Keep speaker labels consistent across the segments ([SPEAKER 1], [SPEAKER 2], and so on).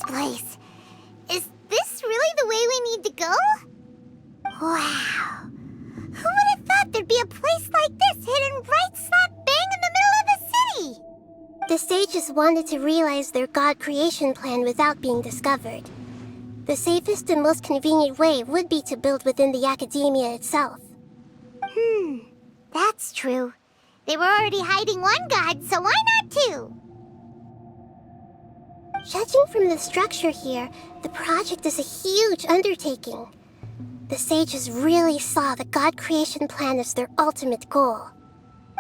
[SPEAKER 1] place. Is this really the way we need to go? Wow. Who would have thought there'd be a place like this hidden right slap bang in the middle of the city?
[SPEAKER 2] The sages wanted to realize their god creation plan without being discovered. The safest and most convenient way would be to build within the academia itself.
[SPEAKER 1] That's true. They were already hiding one god, so why not two?
[SPEAKER 2] Judging from the structure here, the project is a huge undertaking. The sages really saw the god creation plan as their ultimate goal.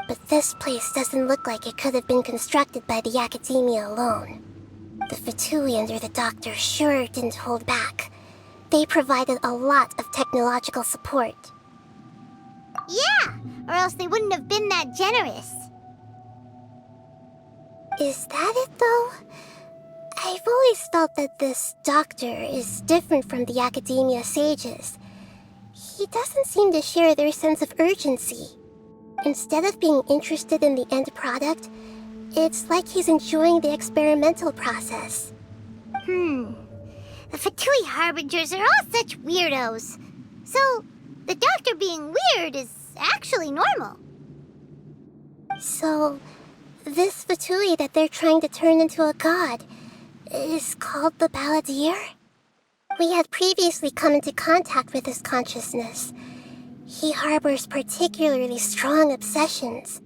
[SPEAKER 2] But this place doesn't look like it could have been constructed by the academia alone. The Pt.2 under the doctor sure didn't hold back. They provided a lot of technological support.
[SPEAKER 1] Yeah, or else they wouldn't have been that generous.
[SPEAKER 2] Is that it, though? I've always felt that this doctor is different from the academia sages. He doesn't seem to share their sense of urgency. Instead of being interested in the end product, it's like he's enjoying the experimental process.
[SPEAKER 1] The Pt.2 Harbingers are all such weirdos. So, the doctor being weird is actually normal.
[SPEAKER 2] So, this Pt.2 that they're trying to turn into a god is called the Balladeer? We had previously come into contact with his consciousness. He harbors particularly strong obsessions.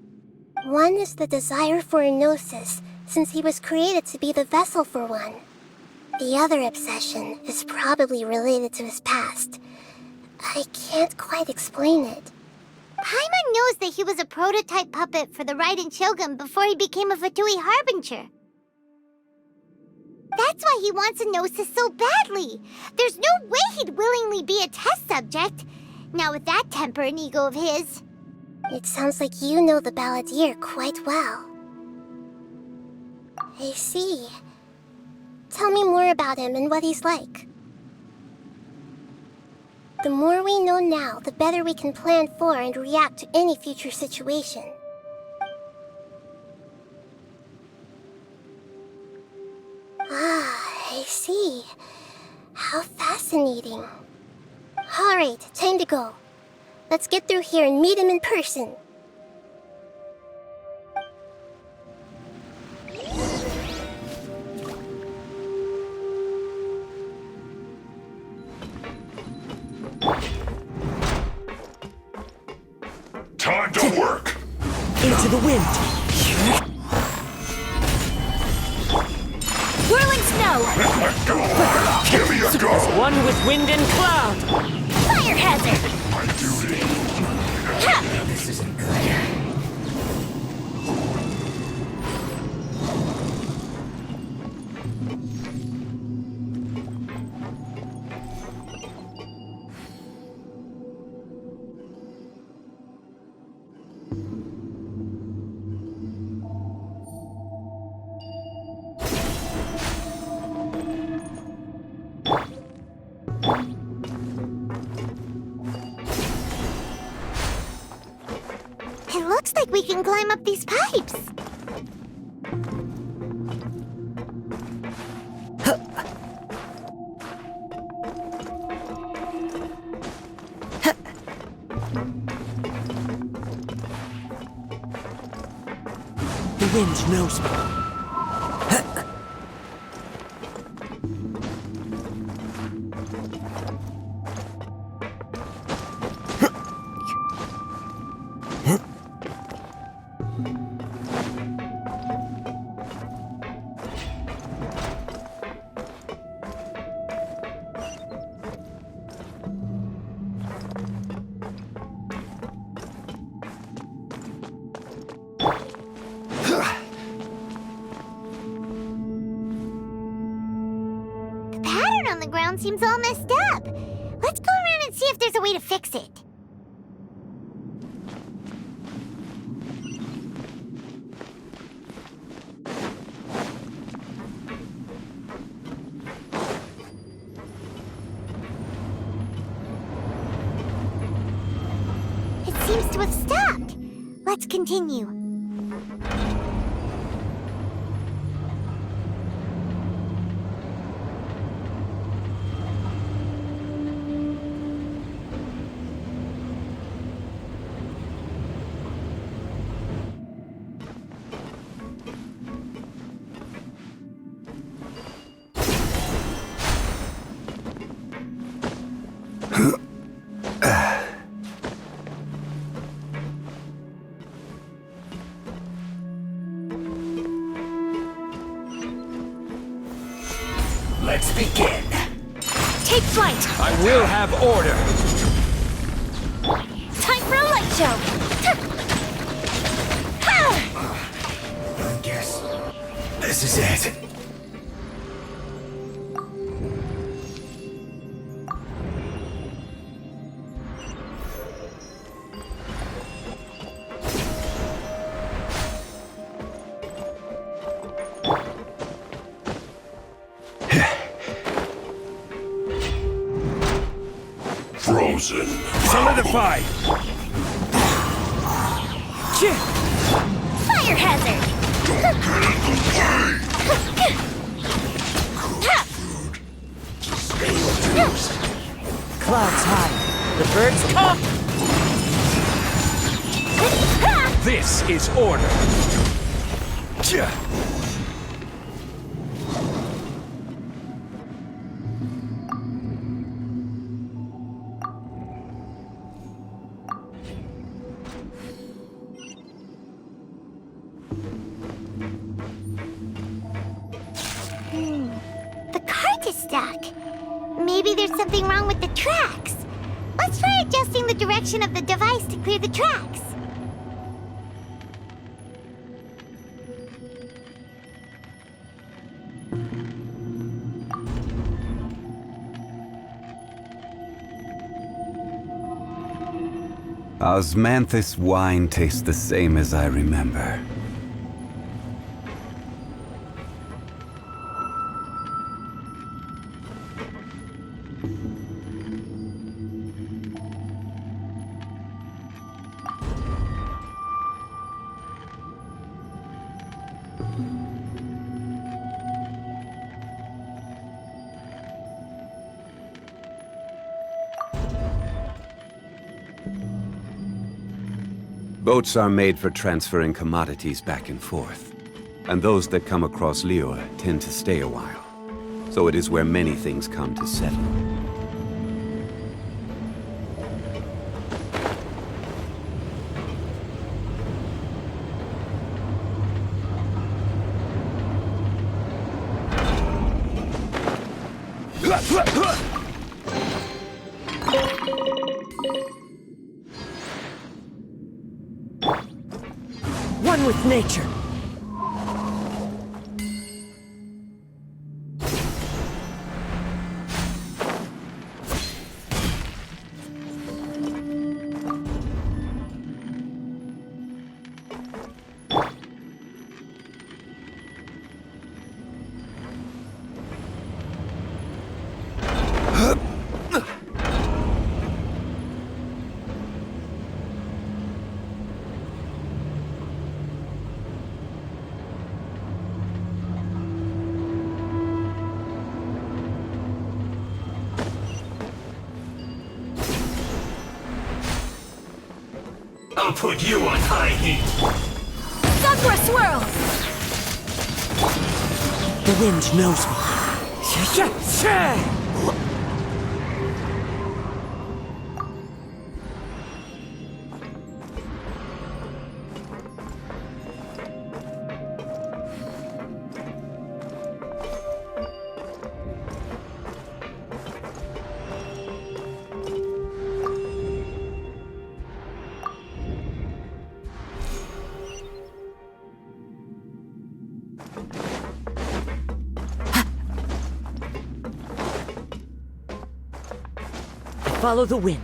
[SPEAKER 2] One is the desire for a gnosis, since he was created to be the vessel for one. The other obsession is probably related to his past. I can't quite explain it.
[SPEAKER 1] Paimon knows that he was a prototype puppet for the Raiden Shogun before he became a Pt.2 Harbinger. That's why he wants a gnosis so badly. There's no way he'd willingly be a test subject. Not with that temper and ego of his.
[SPEAKER 2] It sounds like you know the Balladeer quite well. I see. Tell me more about him and what he's like. The more we know now, the better we can plan for and react to any future situation. Ah, I see. How fascinating. Alright, time to go. Let's get through here and meet him in person.
[SPEAKER 3] Time to work!
[SPEAKER 4] Into the wind!
[SPEAKER 5] Whirling snow!
[SPEAKER 3] Go! Give me a go!
[SPEAKER 4] One with wind and cloud!
[SPEAKER 5] Fire hazard!
[SPEAKER 3] My duty!
[SPEAKER 5] Ha!
[SPEAKER 4] This isn't good.
[SPEAKER 1] It looks like we can climb up these pipes.
[SPEAKER 4] The wind knows me.
[SPEAKER 1] The pattern on the ground seems all messed up. Let's go around and see if there's a way to fix it. It seems to have stopped. Let's continue.
[SPEAKER 6] Let's begin.
[SPEAKER 5] Take flight!
[SPEAKER 6] I will have order.
[SPEAKER 5] Time for a light show!
[SPEAKER 6] I guess this is it.
[SPEAKER 3] Frozen.
[SPEAKER 6] Solidify.
[SPEAKER 5] Fire hazard!
[SPEAKER 4] Clouds high. The birds come.
[SPEAKER 6] This is order.
[SPEAKER 1] The cart is stuck. Maybe there's something wrong with the tracks. Let's try adjusting the direction of the device to clear the tracks.
[SPEAKER 7] Osmanthus wine tastes the same as I remember. Boats are made for transferring commodities back and forth. And those that come across Liyue tend to stay a while. So it is where many things come to settle.
[SPEAKER 4] One with nature.
[SPEAKER 6] I'll put you on high heat.
[SPEAKER 5] Sakura swirl!
[SPEAKER 4] The wind knows me. Follow the wind.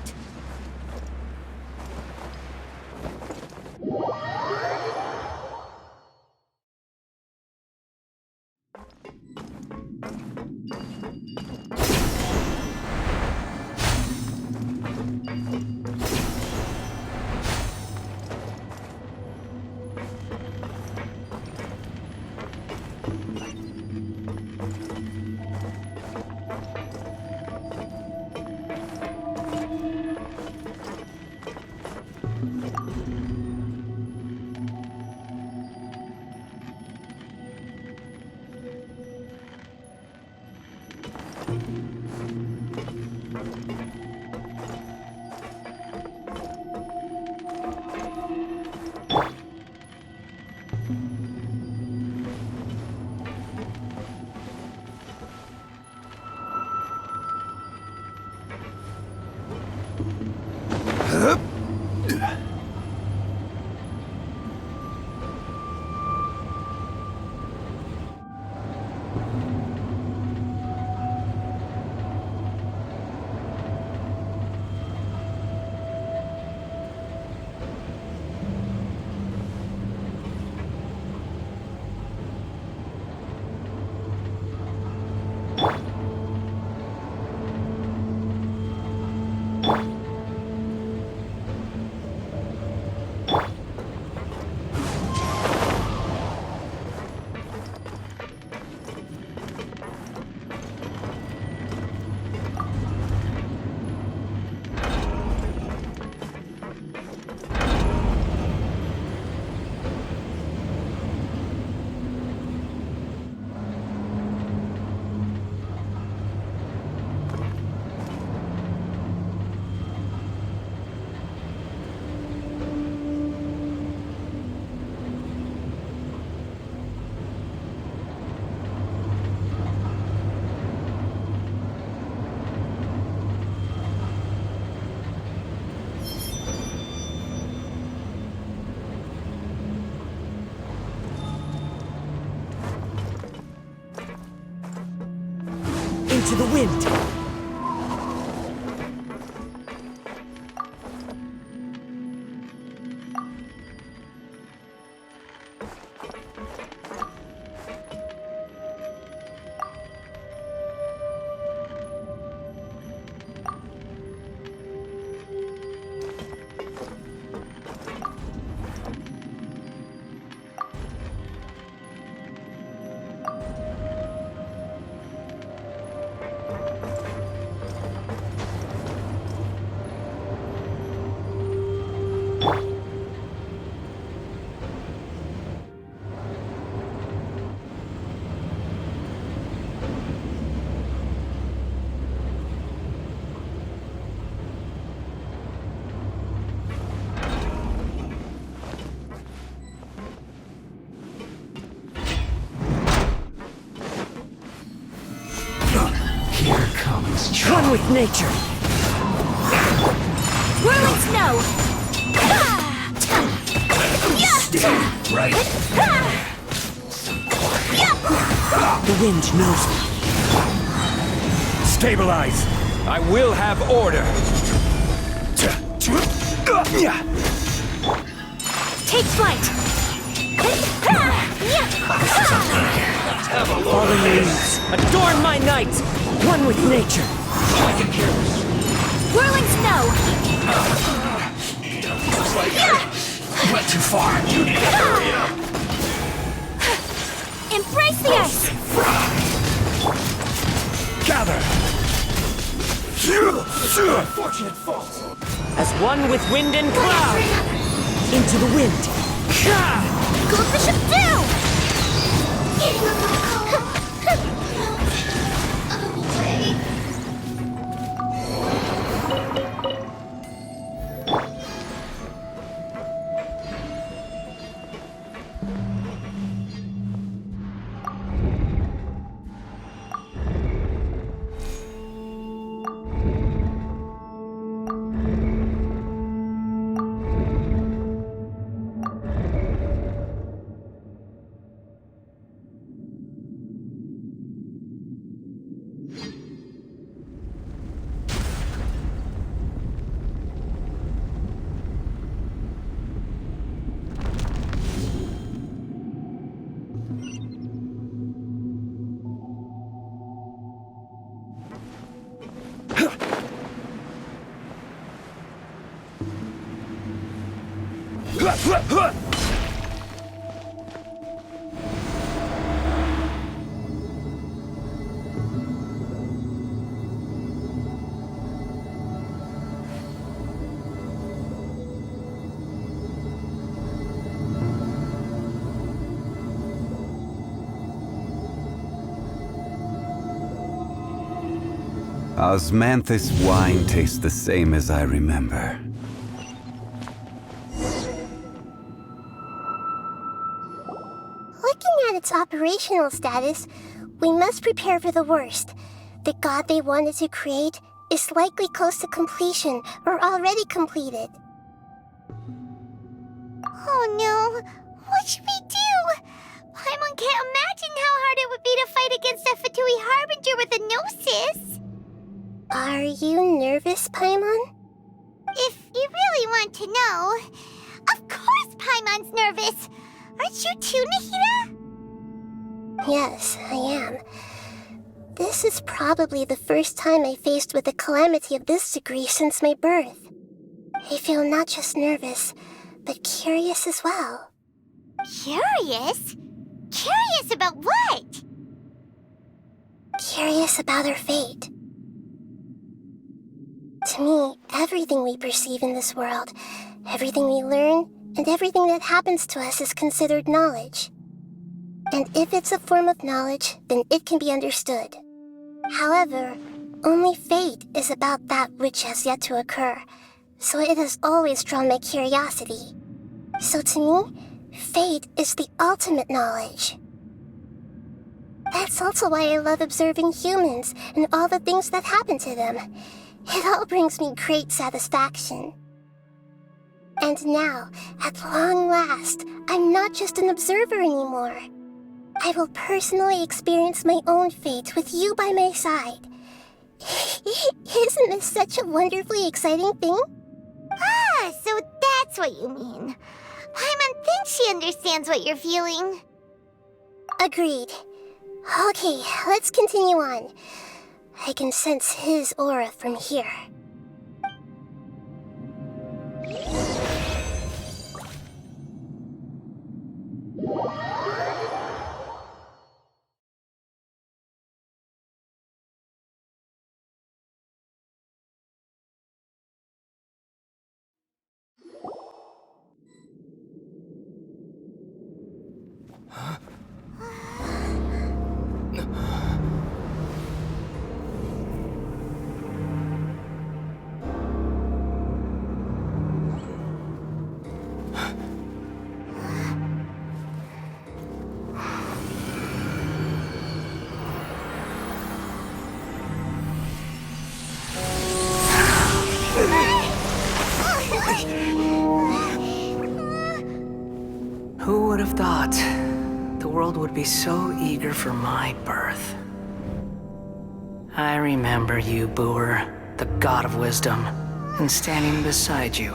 [SPEAKER 4] Into the wind! One with nature!
[SPEAKER 5] Whirling snow!
[SPEAKER 6] Right.
[SPEAKER 4] The wind knows me.
[SPEAKER 6] Stabilize! I will have order!
[SPEAKER 5] Take flight!
[SPEAKER 4] Fallen leaves, adorn my night! One with nature!
[SPEAKER 5] Whirling snow!
[SPEAKER 6] Went too far. You need to hurry up.
[SPEAKER 5] Embrace the ice!
[SPEAKER 6] Gather! Unfortunate fault.
[SPEAKER 4] As one with wind and cloud! Into the wind!
[SPEAKER 5] Goldfish of doom!
[SPEAKER 7] Osmanthus wine tastes the same as I remember.
[SPEAKER 2] Looking at its operational status, we must prepare for the worst. The god they wanted to create is likely close to completion or already completed.
[SPEAKER 1] Oh no, what should we do? Paimon can't imagine how hard it would be to fight against a Fatui Harbinger with a Gnosis.
[SPEAKER 2] Are you nervous, Paimon?
[SPEAKER 1] If you really want to know, of course Paimon's nervous. Aren't you too, Nahida?
[SPEAKER 2] Yes, I am. This is probably the first time I faced with a calamity of this degree since my birth. I feel not just nervous, but curious as well.
[SPEAKER 1] Curious? Curious about what?
[SPEAKER 2] Curious about our fate. To me, everything we perceive in this world, everything we learn, and everything that happens to us is considered knowledge. And if it's a form of knowledge, then it can be understood. However, only fate is about that which has yet to occur, so it has always drawn my curiosity. So to me, fate is the ultimate knowledge. That's also why I love observing humans and all the things that happen to them. It all brings me great satisfaction. And now, at long last, I'm not just an observer anymore. I will personally experience my own fate with you by my side, Isn't this such a wonderfully exciting thing?
[SPEAKER 1] Ah, so that's what you mean. Paimon thinks she understands what you're feeling.
[SPEAKER 2] Agreed. Okay, let's continue on. I can sense his aura from here.
[SPEAKER 6] Who would have thought the world would be so eager for my birth? I remember you, Booer, the god of wisdom, and standing beside you,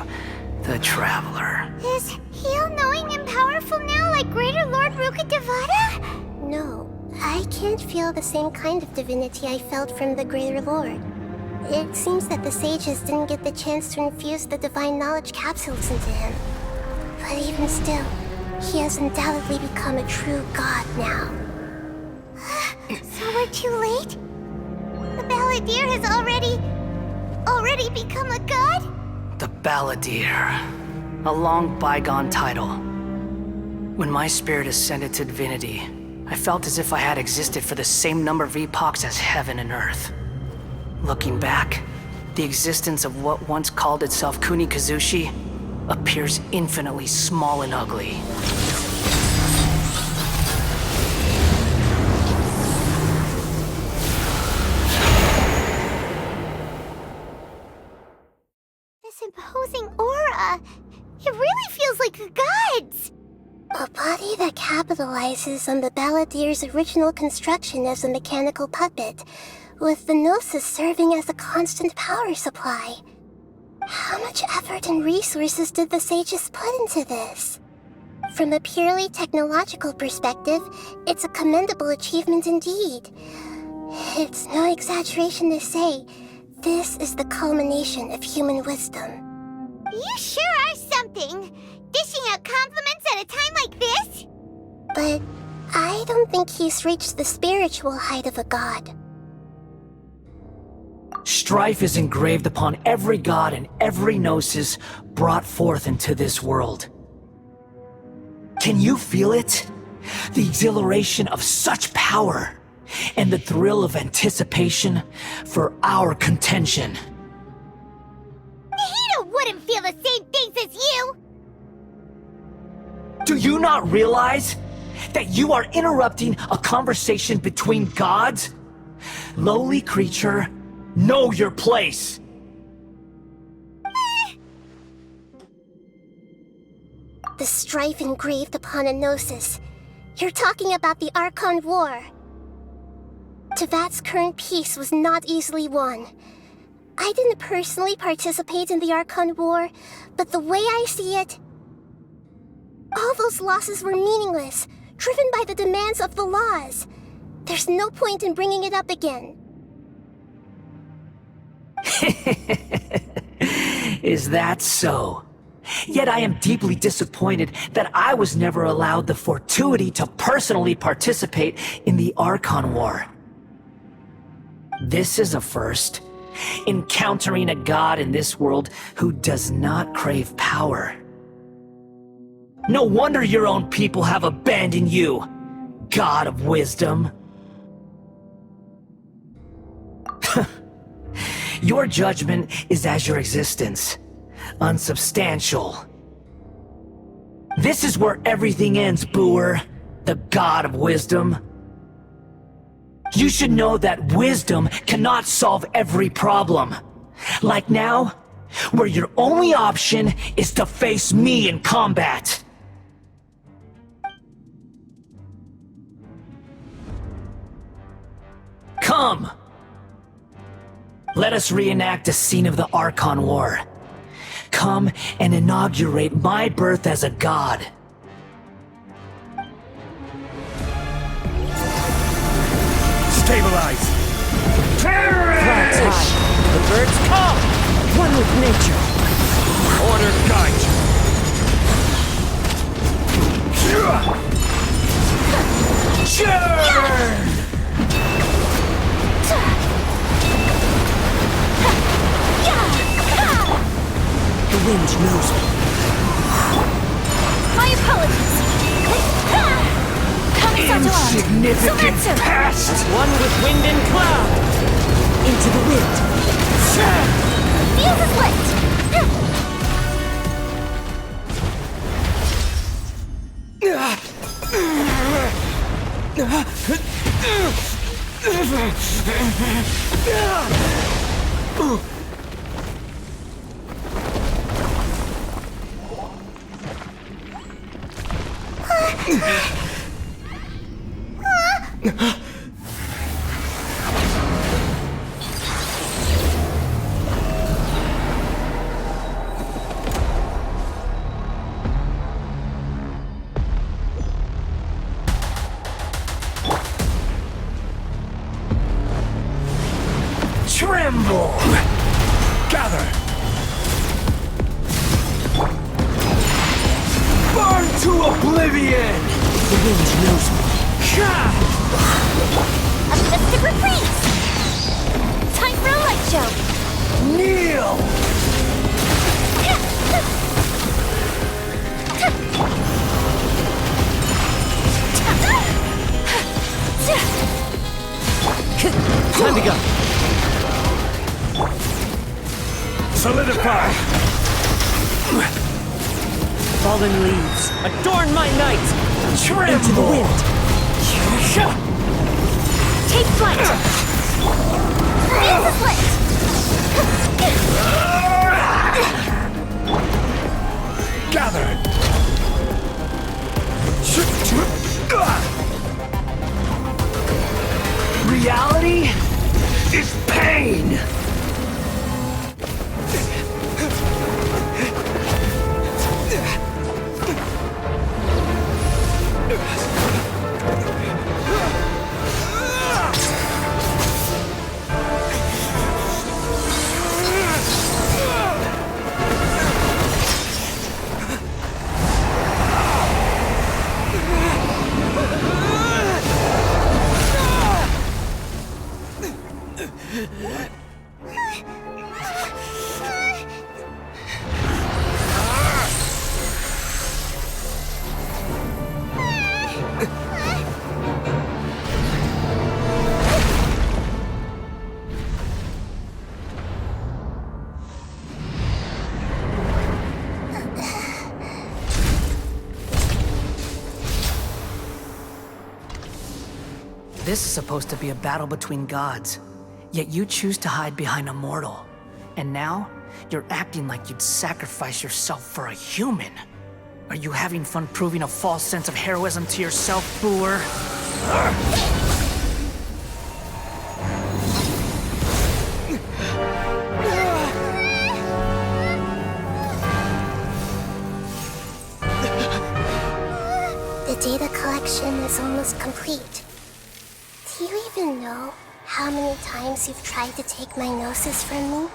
[SPEAKER 6] the traveler.
[SPEAKER 1] Is he all-knowing and powerful now like Greater Lord Rukkhadevata?
[SPEAKER 2] No, I can't feel the same kind of divinity I felt from the Greater Lord. It seems that the sages didn't get the chance to infuse the divine knowledge capsules into him. But even still, he has undoubtedly become a true god now.
[SPEAKER 1] So we're too late? The Balladeer has already become a god?
[SPEAKER 6] The Balladeer. A long bygone title. When my spirit ascended to divinity, I felt as if I had existed for the same number of epochs as heaven and earth. Looking back, the existence of what once called itself Kunikazushi appears infinitely small and ugly.
[SPEAKER 1] This imposing aura, it really feels like the gods!
[SPEAKER 2] A body that capitalizes on the Balladeer's original construction as a mechanical puppet, with the Gnosis serving as a constant power supply. How much effort and resources did the sages put into this? From a purely technological perspective, it's a commendable achievement indeed. It's no exaggeration to say, this is the culmination of human wisdom.
[SPEAKER 1] You sure are something! Dishing out compliments at a time like this?
[SPEAKER 2] But I don't think he's reached the spiritual height of a god.
[SPEAKER 6] Strife is engraved upon every god and every gnosis brought forth into this world. Can you feel it? The exhilaration of such power, and the thrill of anticipation for our contention.
[SPEAKER 1] Miha wouldn't feel the same things as you!
[SPEAKER 6] Do you not realize that you are interrupting a conversation between gods? Lowly creature, know your place!
[SPEAKER 2] The strife engraved upon a gnosis. You're talking about the Archon War. Tevat's current peace was not easily won. I didn't personally participate in the Archon War, but the way I see it, all those losses were meaningless, driven by the demands of the laws. There's no point in bringing it up again.
[SPEAKER 6] Is that so? Yet I am deeply disappointed that I was never allowed the fortuity to personally participate in the Archon War. This is a first. Encountering a god in this world who does not crave power. No wonder your own people have abandoned you, god of wisdom. Your judgment is as your existence, unsubstantial. This is where everything ends, Booer, the god of wisdom. You should know that wisdom cannot solve every problem. Like now, where your only option is to face me in combat. Come! Let us reenact a scene of the Archon War. Come and inaugurate my birth as a god.
[SPEAKER 8] Stabilize!
[SPEAKER 4] Flags high. The birds call. One with nature.
[SPEAKER 8] Order guide you!
[SPEAKER 6] Churn!
[SPEAKER 4] The wind knows me.
[SPEAKER 5] My apologies. Coming to arm.
[SPEAKER 6] Insignificant
[SPEAKER 5] Zumetsu.
[SPEAKER 6] pest!
[SPEAKER 4] One with wind and cloud. Into the wind.
[SPEAKER 5] Fuse is lit.
[SPEAKER 6] Tremble!
[SPEAKER 8] Gather!
[SPEAKER 6] Burn to oblivion!
[SPEAKER 4] The wind knows me.
[SPEAKER 5] A festive reprise. Time for a light show.
[SPEAKER 6] Kneel!
[SPEAKER 4] Time to go.
[SPEAKER 8] Solidify!
[SPEAKER 4] Fallen leaves. Adorn my night.
[SPEAKER 6] Tremble!
[SPEAKER 4] Into the wind.
[SPEAKER 5] Take flight. Fuse is lit.
[SPEAKER 8] Gather!
[SPEAKER 6] Reality is pain! This is supposed to be a battle between gods, yet you choose to hide behind a mortal. And now, you're acting like you'd sacrifice yourself for a human. Are you having fun proving a false sense of heroism to yourself, Booer?
[SPEAKER 2] The data collection is almost complete. Do you even know how many times you've tried to take my gnosis from me?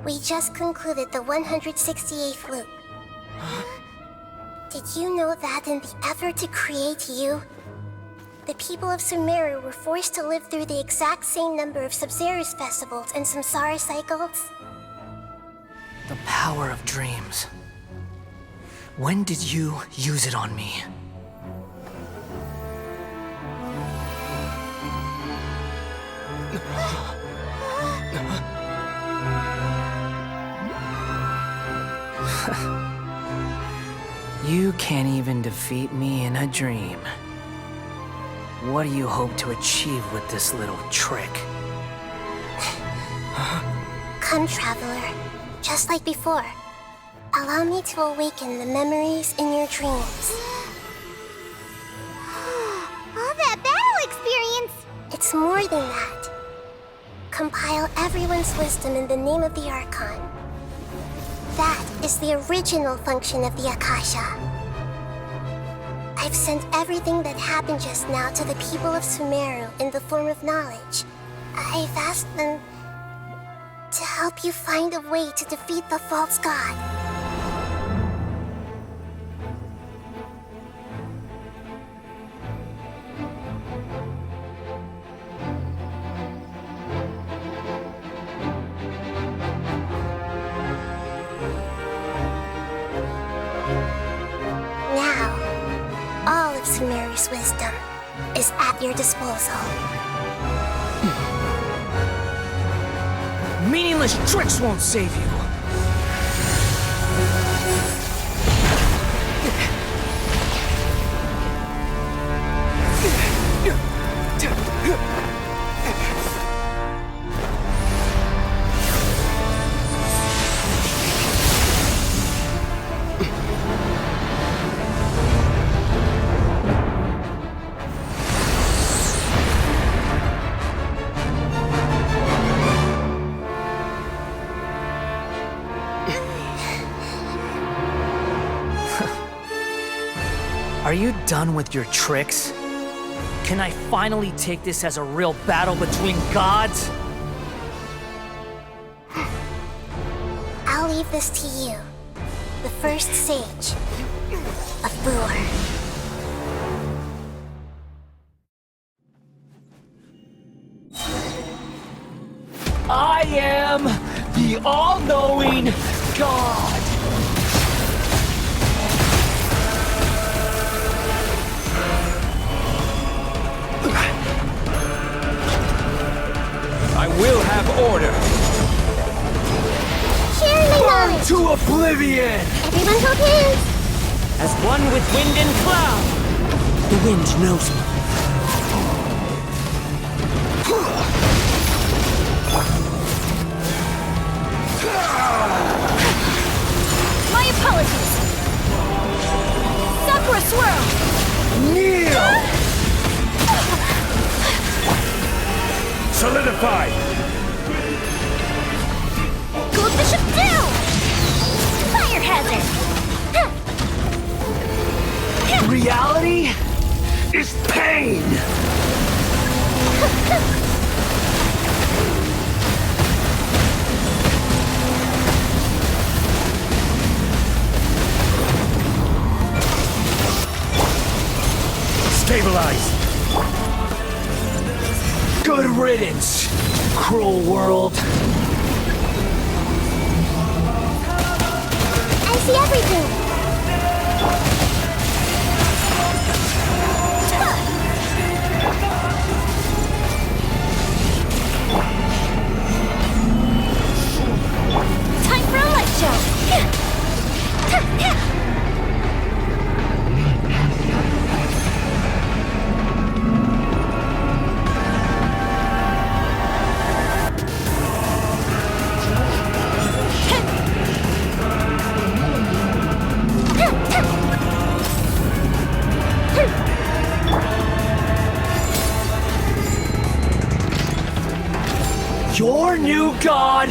[SPEAKER 2] We just concluded the 168th loop. Did you know that in the effort to create you, the people of Sumeru were forced to live through the exact same number of Sub-Zerus festivals and Samsara cycles?
[SPEAKER 6] The power of dreams. When did you use it on me? You can't even defeat me in a dream. What do you hope to achieve with this little trick?
[SPEAKER 2] Come, traveler. Just like before. Allow me to awaken the memories in your dreams.
[SPEAKER 1] All that battle experience!
[SPEAKER 2] It's more than that. Compile everyone's wisdom in the name of the Archon. That is the original function of the Akasha. I've sent everything that happened just now to the people of Sumeru in the form of knowledge. I've asked them to help you find a way to defeat the false god. Now, all of Sumeru's wisdom is at your disposal.
[SPEAKER 6] Meaningless tricks won't save you. Are you done with your tricks? Can I finally take this as a real battle between gods?
[SPEAKER 2] I'll leave this to you, the first sage of Boor.
[SPEAKER 6] I am the all-knowing God!
[SPEAKER 8] I will have order.
[SPEAKER 2] Share my knowledge!
[SPEAKER 6] To oblivion!
[SPEAKER 2] Everyone hold hands!
[SPEAKER 4] As one with wind and cloud. The wind knows me.
[SPEAKER 5] My apologies! Sakura Swirl!
[SPEAKER 8] Kneel! Solidified!
[SPEAKER 5] Gold Bishop down! Fire hazard!
[SPEAKER 6] Reality is pain!
[SPEAKER 8] Stabilize!
[SPEAKER 6] Good riddance, cruel world.
[SPEAKER 2] I see everything!
[SPEAKER 5] Time for a light show!
[SPEAKER 6] Your new god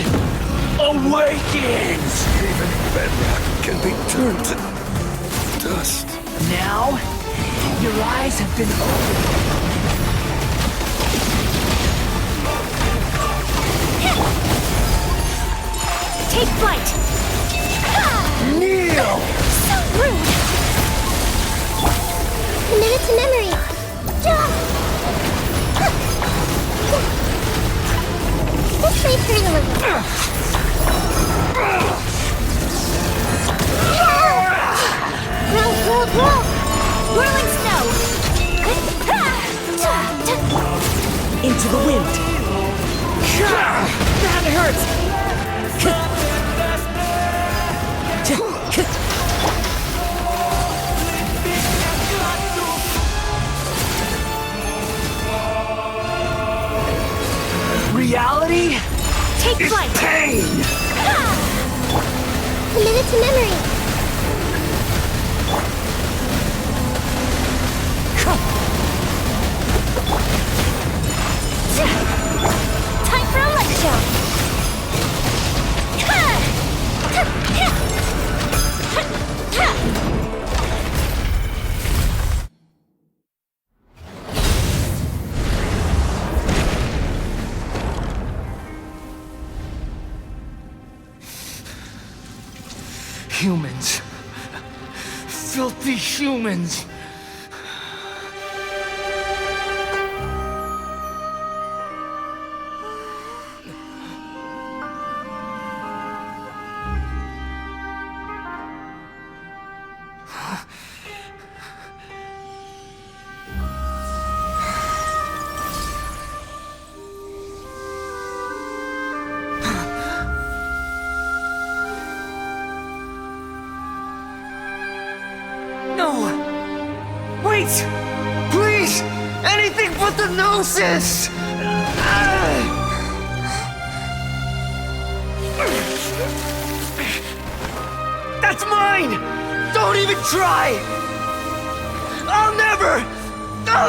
[SPEAKER 6] awakens!
[SPEAKER 8] Even bedrock can be turned to dust.
[SPEAKER 6] Now, your eyes have been opened.
[SPEAKER 5] Take flight!
[SPEAKER 6] Kneel!
[SPEAKER 5] So rude!
[SPEAKER 2] Commit it to memory! This may hurt a little. Grow!
[SPEAKER 5] Whirling snow!
[SPEAKER 4] Into the wind. That hurts!
[SPEAKER 6] Reality
[SPEAKER 5] Take flight!
[SPEAKER 8] Pain!
[SPEAKER 2] Committed to memory.
[SPEAKER 5] Time for a light show!
[SPEAKER 6] Humans. Filthy humans. No! Wait! Please! Anything but the Gnosis! That's mine! Don't even try! I'll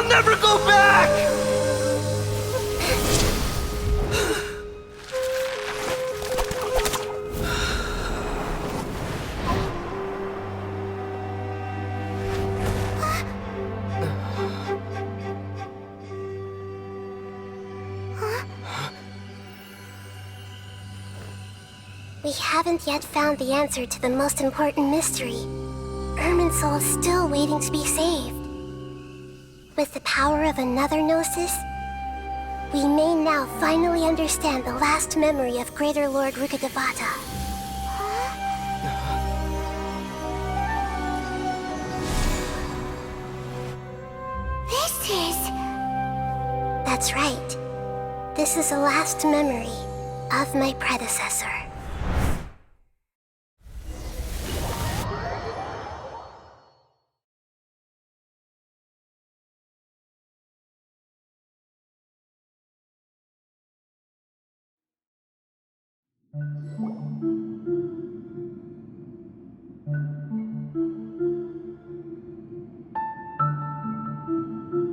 [SPEAKER 6] never go back!
[SPEAKER 2] We haven't yet found the answer to the most important mystery. Irminsul is still waiting to be saved. With the power of another Gnosis, we may now finally understand the last memory of Greater Lord Rukkhadevata.
[SPEAKER 1] This is...
[SPEAKER 2] That's right. This is the last memory of my predecessor.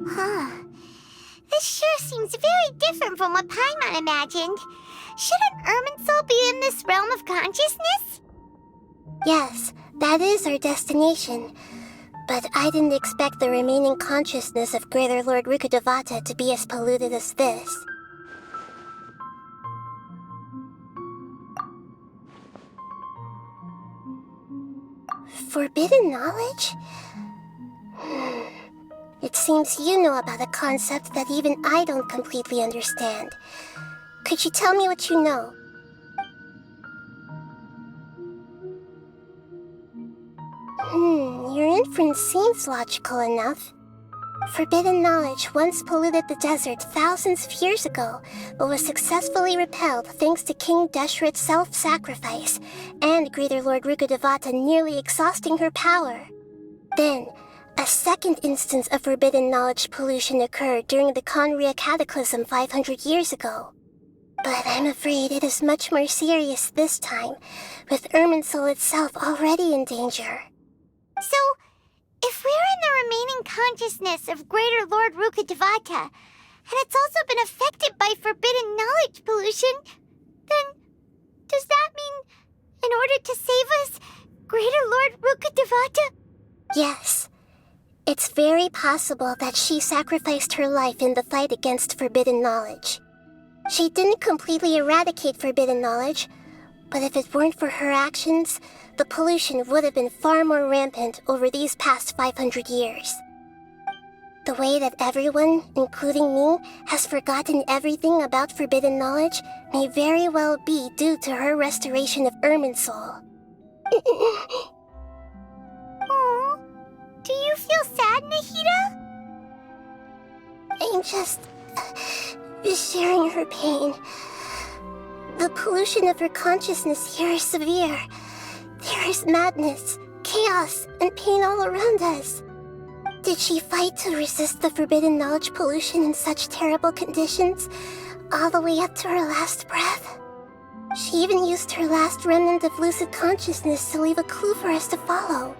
[SPEAKER 1] Huh. This sure seems very different from what Paimon imagined. Shouldn't Irminsul be in this realm of consciousness?
[SPEAKER 2] Yes, that is our destination. But I didn't expect the remaining consciousness of Greater Lord Rukkhadevata to be as polluted as this. Forbidden knowledge? It seems you know about a concept that even I don't completely understand. Could you tell me what you know? Your inference seems logical enough. Forbidden knowledge once polluted the desert thousands of years ago, but was successfully repelled thanks to King Deshret's self-sacrifice, and Greater Lord Rukkhadevata nearly exhausting her power. Then, a second instance of forbidden knowledge pollution occurred during the Conria Cataclysm 500 years ago. But I'm afraid it is much more serious this time, with Irminsul itself already in danger.
[SPEAKER 1] So, if we're in the remaining consciousness of Greater Lord Rukkhadevata, and it's also been affected by forbidden knowledge pollution, then does that mean, in order to save us, Greater Lord Rukkhadevata?
[SPEAKER 2] Yes. It's very possible that she sacrificed her life in the fight against forbidden knowledge. She didn't completely eradicate forbidden knowledge, but if it weren't for her actions, the pollution would have been far more rampant over these past 500 years. The way that everyone, including me, has forgotten everything about forbidden knowledge may very well be due to her restoration of Irminsul.
[SPEAKER 1] Aww. Do you feel sad, Nahida?
[SPEAKER 2] I'm just sharing her pain. The pollution of her consciousness here is severe. There is madness, chaos, and pain all around us. Did she fight to resist the forbidden knowledge pollution in such terrible conditions, all the way up to her last breath? She even used her last remnant of lucid consciousness to leave a clue for us to follow.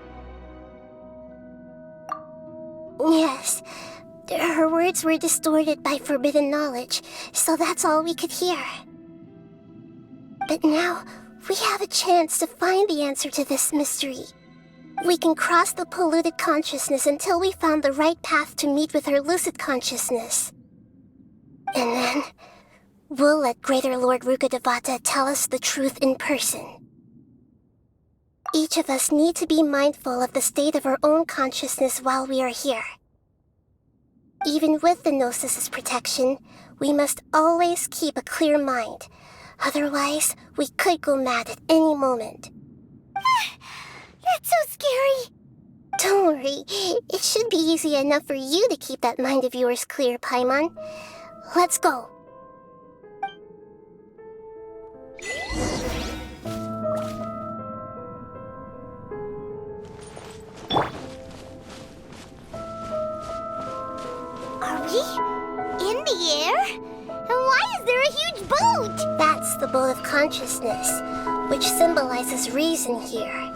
[SPEAKER 2] Yes, her words were distorted by forbidden knowledge, so that's all we could hear. But now, we have a chance to find the answer to this mystery. We can cross the polluted consciousness until we found the right path to meet with her lucid consciousness. And then, we'll let Greater Lord Rukkhadevata tell us the truth in person. Each of us need to be mindful of the state of our own consciousness while we are here. Even with the Gnosis' protection, we must always keep a clear mind. Otherwise, we could go mad at any moment.
[SPEAKER 1] That's so scary.
[SPEAKER 2] Don't worry, it should be easy enough for you to keep that mind of yours clear, Paimon. Let's go.
[SPEAKER 1] Are we in the air? And why is there a huge boat?
[SPEAKER 2] That's the boat of consciousness, which symbolizes reason here.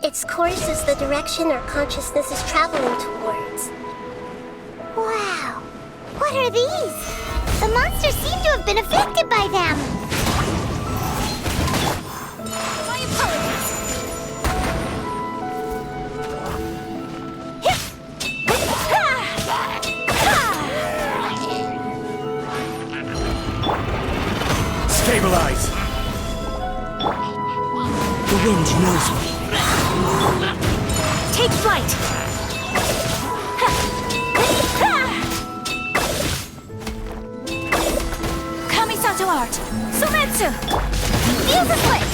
[SPEAKER 2] Its course is the direction our consciousness is traveling towards.
[SPEAKER 1] Wow. What are these? The monsters seem to have been affected by them.
[SPEAKER 5] My apologies.
[SPEAKER 8] Stabilize!
[SPEAKER 4] The wind knows me.
[SPEAKER 5] Take flight. Kamisato art. Sometsu. Feel the split.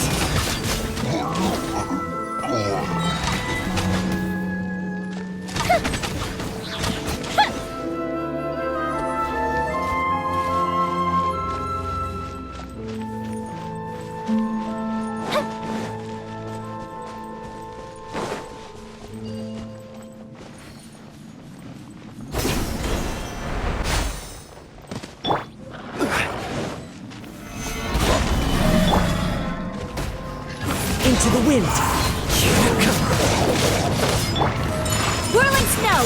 [SPEAKER 4] Into the wind.
[SPEAKER 5] Whirling snow.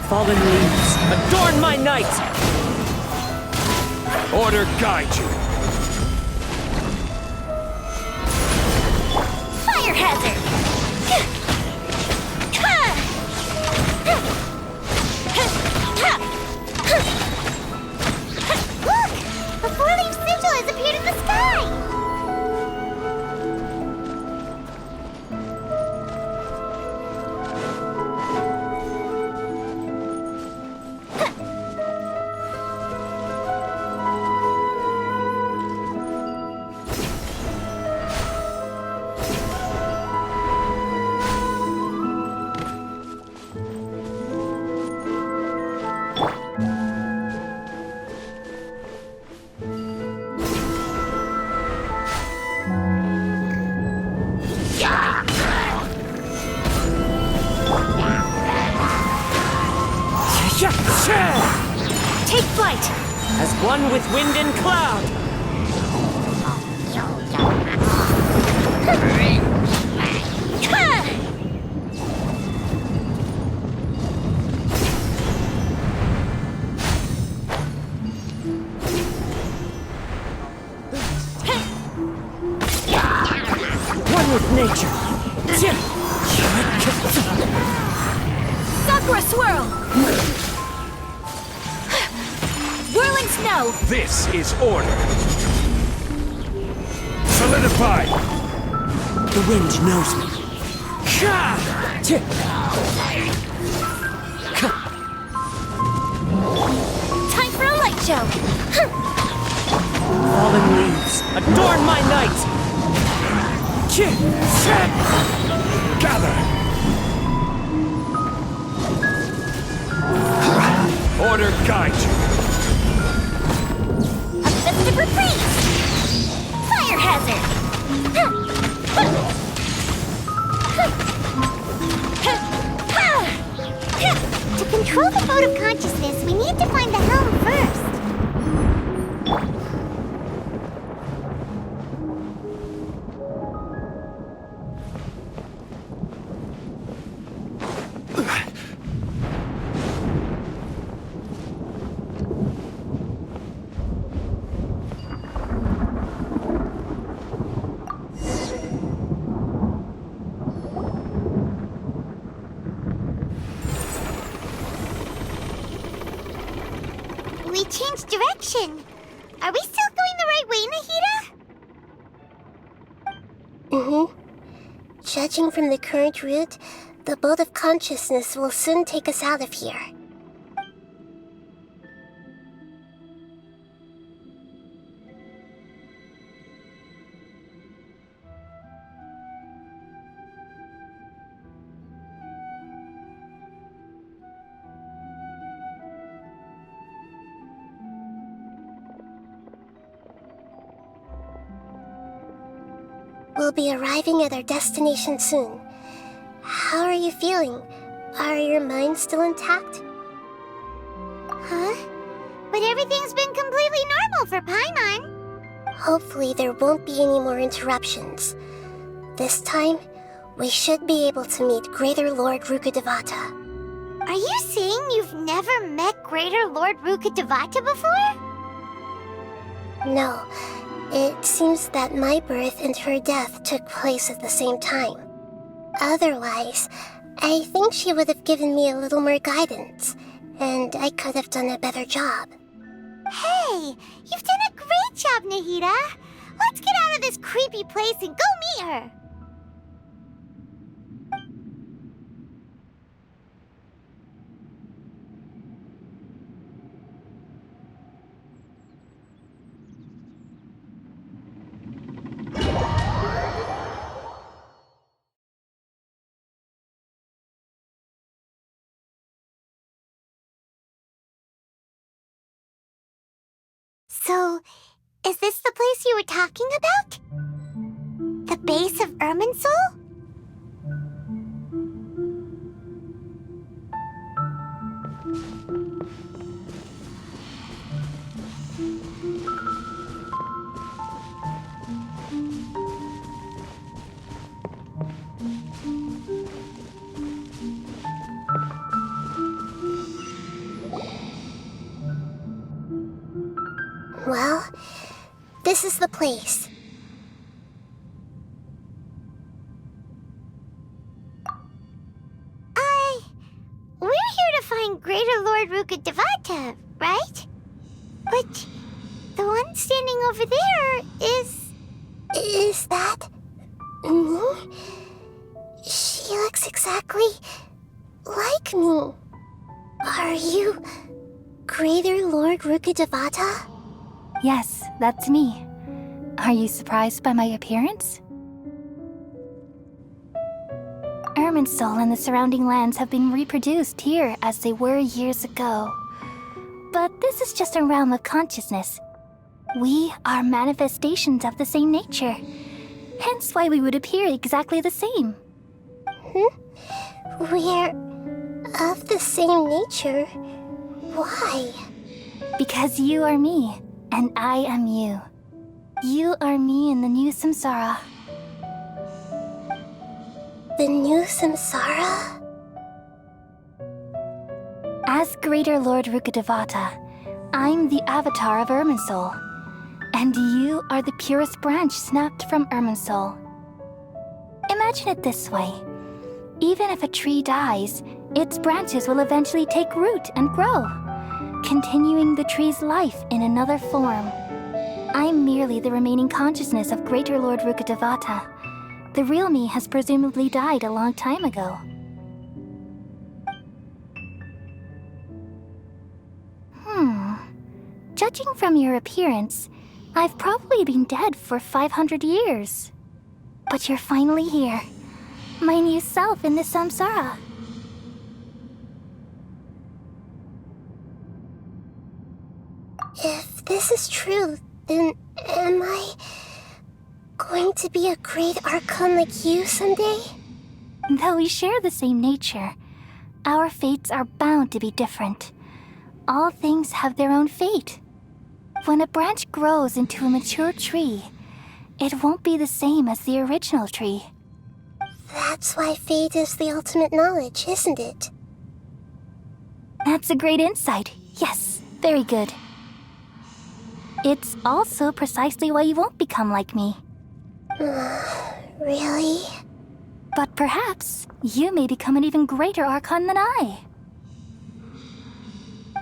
[SPEAKER 4] Fallen leaves, adorn my night!
[SPEAKER 8] Order guide you.
[SPEAKER 5] Fire hazard.
[SPEAKER 1] Look! A four-leaf sigil has appeared in the sky!
[SPEAKER 5] Take flight.
[SPEAKER 4] As one with wind and cloud. One with nature.
[SPEAKER 5] Sakura swirl. Whirling snow.
[SPEAKER 8] This is order. Solidify!
[SPEAKER 4] The wind knows me.
[SPEAKER 5] Time for a light show.
[SPEAKER 4] Fallen leaves, adorn my night!
[SPEAKER 8] Gather! Order guide you.
[SPEAKER 5] A festive reprise. Fire hazard.
[SPEAKER 1] direction. Are we still going the right way, Nahida?
[SPEAKER 2] Judging from the current route, the boat of consciousness will soon take us out of here. We'll be arriving at our destination soon. How are you feeling? Are your minds still intact?
[SPEAKER 1] Huh? But everything's been completely normal for Paimon.
[SPEAKER 2] Hopefully there won't be any more interruptions. This time, we should be able to meet Greater Lord Rukkhadevata.
[SPEAKER 1] Are you saying you've never met Greater Lord Rukkhadevata before?
[SPEAKER 2] No, it seems that my birth and her death took place at the same time. Otherwise, I think she would have given me a little more guidance, and I could have done a better job.
[SPEAKER 1] Hey, you've done a great job, Nahida. Let's get out of this creepy place and go meet her. So, is this the place you were talking about? The base of Irminsul?
[SPEAKER 2] Well, this is the place.
[SPEAKER 1] We're here to find Greater Lord Rukkhadevata, right? But the one standing over there is...
[SPEAKER 2] Is that me? She looks exactly like me. Are you Greater Lord Rukkhadevata?
[SPEAKER 5] Yes, that's me. Are you surprised by my appearance? Irminsul and the surrounding lands have been reproduced here as they were years ago. But this is just a realm of consciousness. We are manifestations of the same nature. Hence why we would appear exactly the same.
[SPEAKER 2] We're of the same nature. Why?
[SPEAKER 5] Because you are me, and I am you. You are me in the new samsara.
[SPEAKER 2] The new samsara?
[SPEAKER 5] As Greater Lord Rukkhadevata, I'm the avatar of Irminsul. And you are the purest branch snapped from Irminsul. Imagine it this way. Even if a tree dies, its branches will eventually take root and grow, continuing the tree's life in another form. I'm merely the remaining consciousness of Greater Lord Rukkhadevata. The real me has presumably died a long time ago. Judging from your appearance, I've probably been dead for 500 years. But you're finally here. My new self in the samsara.
[SPEAKER 2] If this is true, then am I going to be a great Archon like you someday?
[SPEAKER 5] Though we share the same nature, our fates are bound to be different. All things have their own fate. When a branch grows into a mature tree, it won't be the same as the original tree.
[SPEAKER 2] That's why fate is the ultimate knowledge, isn't it?
[SPEAKER 5] That's a great insight. Yes, very good. It's also precisely why you won't become like me.
[SPEAKER 2] Really?
[SPEAKER 5] But perhaps you may become an even greater Archon than I.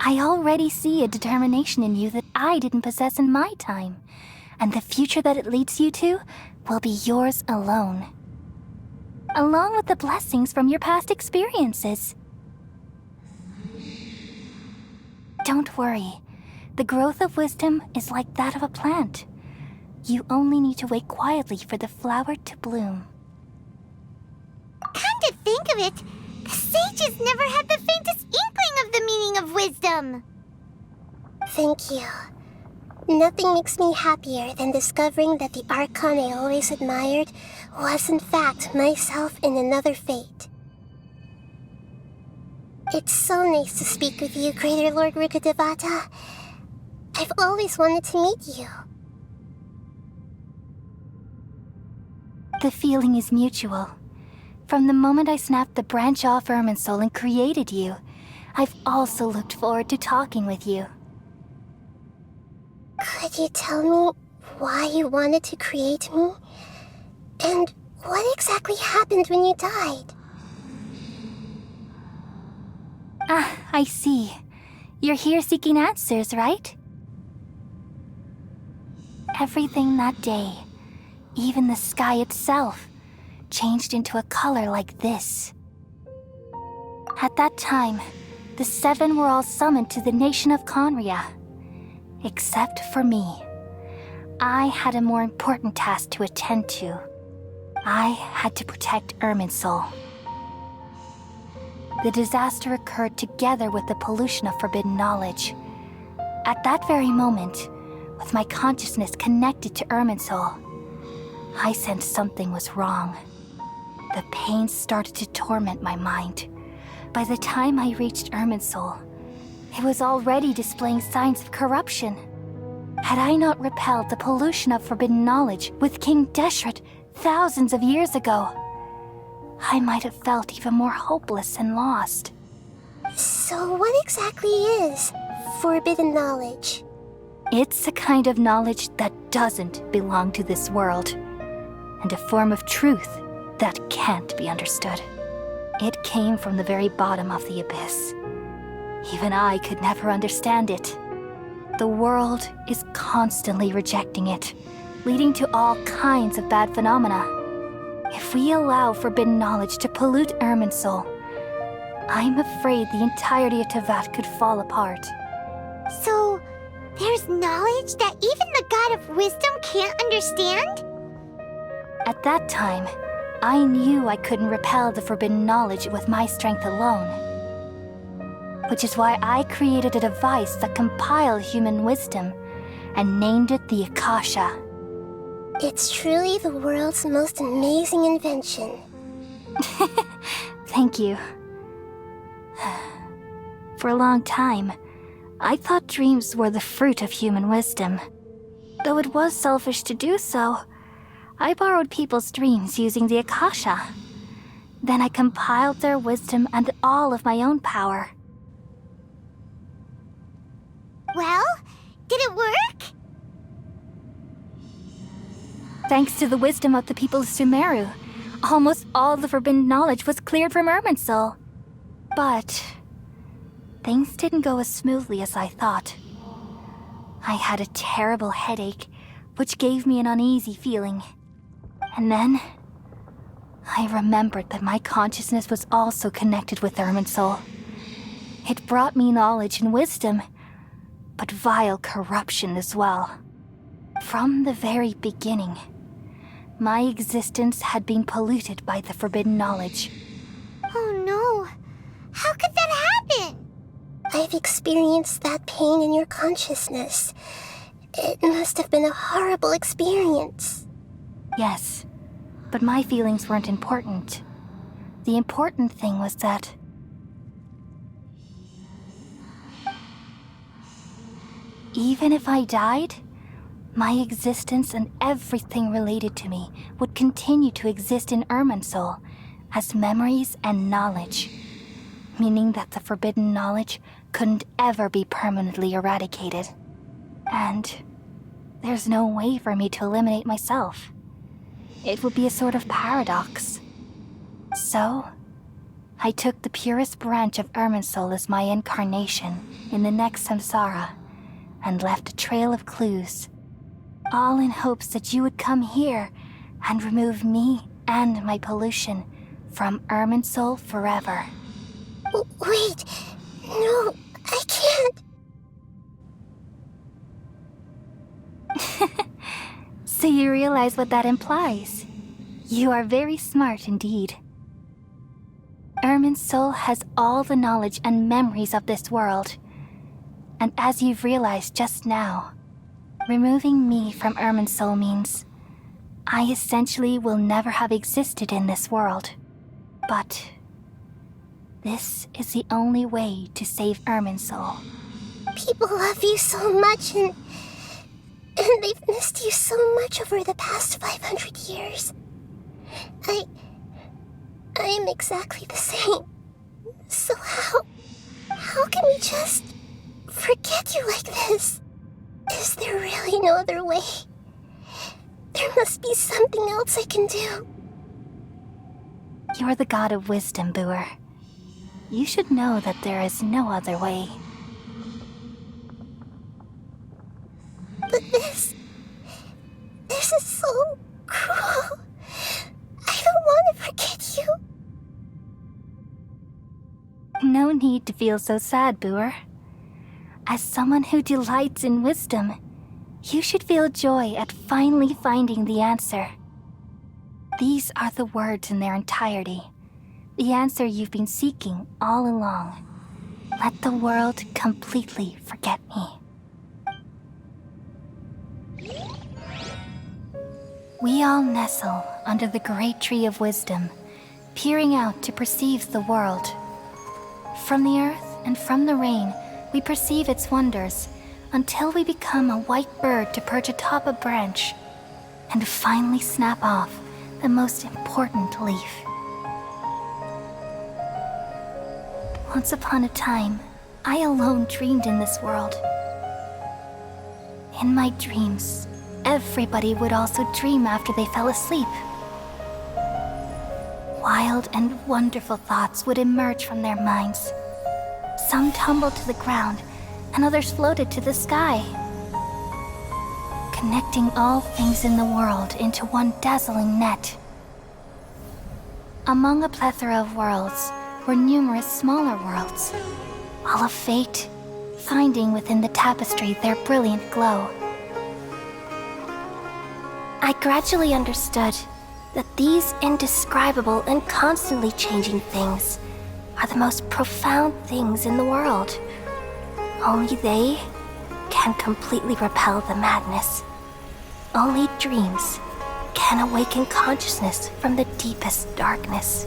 [SPEAKER 5] I already see a determination in you that I didn't possess in my time, and the future that it leads you to will be yours alone. Along with the blessings from your past experiences. Don't worry. The growth of wisdom is like that of a plant. You only need to wait quietly for the flower to bloom.
[SPEAKER 1] Come to think of it, the sages never had the faintest inkling of the meaning of wisdom.
[SPEAKER 2] Thank you. Nothing makes me happier than discovering that the Archon I always admired was in fact myself in another fate. It's so nice to speak with you, Greater Lord Rukkhadevata. I've always wanted to meet you.
[SPEAKER 5] The feeling is mutual. From the moment I snapped the branch off Irminsul and created you, I've also looked forward to talking with you.
[SPEAKER 2] Could you tell me why you wanted to create me? And what exactly happened when you died?
[SPEAKER 5] Ah, I see. You're here seeking answers, right? Everything that day, even the sky itself, changed into a color like this. At that time, the seven were all summoned to the nation of Conria. Except for me. I had a more important task to attend to. I had to protect Irminsul. The disaster occurred together with the pollution of forbidden knowledge. At that very moment, with my consciousness connected to Irminsul, I sensed something was wrong. The pain started to torment my mind. By the time I reached Irminsul, it was already displaying signs of corruption. Had I not repelled the pollution of forbidden knowledge with King Deshret thousands of years ago, I might have felt even more hopeless and lost.
[SPEAKER 2] So what exactly is forbidden knowledge?
[SPEAKER 5] It's a kind of knowledge that doesn't belong to this world, and a form of truth that can't be understood. It came from the very bottom of the abyss. Even I could never understand it. The world is constantly rejecting it, leading to all kinds of bad phenomena. If we allow forbidden knowledge to pollute Irminsul, I'm afraid the entirety of Teyvat could fall apart.
[SPEAKER 1] So, there's knowledge that even the God of wisdom can't understand?
[SPEAKER 5] At that time, I knew I couldn't repel the forbidden knowledge with my strength alone. Which is why I created a device that compiled human wisdom and named it the Akasha.
[SPEAKER 2] It's truly the world's most amazing invention.
[SPEAKER 5] Thank you. For a long time, I thought dreams were the fruit of human wisdom. Though it was selfish to do so, I borrowed people's dreams using the Akasha. Then I compiled their wisdom and all of my own power.
[SPEAKER 1] Well, did it work?
[SPEAKER 5] Thanks to the wisdom of the people of Sumeru, almost all the forbidden knowledge was cleared from Irminsul. But things didn't go as smoothly as I thought. I had a terrible headache, which gave me an uneasy feeling. And then I remembered that my consciousness was also connected with Irminsul. It brought me knowledge and wisdom, but vile corruption as well. From the very beginning, my existence had been polluted by the forbidden knowledge.
[SPEAKER 1] Oh no, how could that happen?
[SPEAKER 2] I've experienced that pain in your consciousness. It must have been a horrible experience.
[SPEAKER 5] Yes, but my feelings weren't important. The important thing was that even if I died, my existence and everything related to me would continue to exist in Irminsul as memories and knowledge, meaning that the forbidden knowledge couldn't ever be permanently eradicated. And there's no way for me to eliminate myself. It would be a sort of paradox. So, I took the purest branch of Irminsul as my incarnation in the next samsara, and left a trail of clues, all in hopes that you would come here and remove me and my pollution from Irminsul forever.
[SPEAKER 2] Wait, no, I can't.
[SPEAKER 5] So you realize what that implies. You are very smart indeed. Irminsul has all the knowledge and memories of this world. And as you've realized just now, removing me from Irminsul means I essentially will never have existed in this world. But this is the only way to save Irminsul.
[SPEAKER 2] People love you so much, and they've missed you so much over the past 500 years. I am exactly the same. So how can we just forget you like this? Is there really no other way? There must be something else I can do.
[SPEAKER 5] You're the god of wisdom, Booer. You should know that there is no other way.
[SPEAKER 2] But this is so cruel. I don't want to forget you.
[SPEAKER 5] No need to feel so sad, Booer. As someone who delights in wisdom, you should feel joy at finally finding the answer. These are the words in their entirety, the answer you've been seeking all along. Let the world completely forget me. We all nestle under the great tree of wisdom, peering out to perceive the world. From the earth and from the rain, we perceive its wonders, until we become a white bird to perch atop a branch, and finally snap off the most important leaf. Once upon a time, I alone dreamed in this world. In my dreams, everybody would also dream after they fell asleep. Wild and wonderful thoughts would emerge from their minds. Some tumbled to the ground, and others floated to the sky, connecting all things in the world into one dazzling net. Among a plethora of worlds were numerous smaller worlds, all of fate, finding within the tapestry their brilliant glow. I gradually understood that these indescribable and constantly changing things are the most profound things in the world. Only they can completely repel the madness. Only dreams can awaken consciousness from the deepest darkness.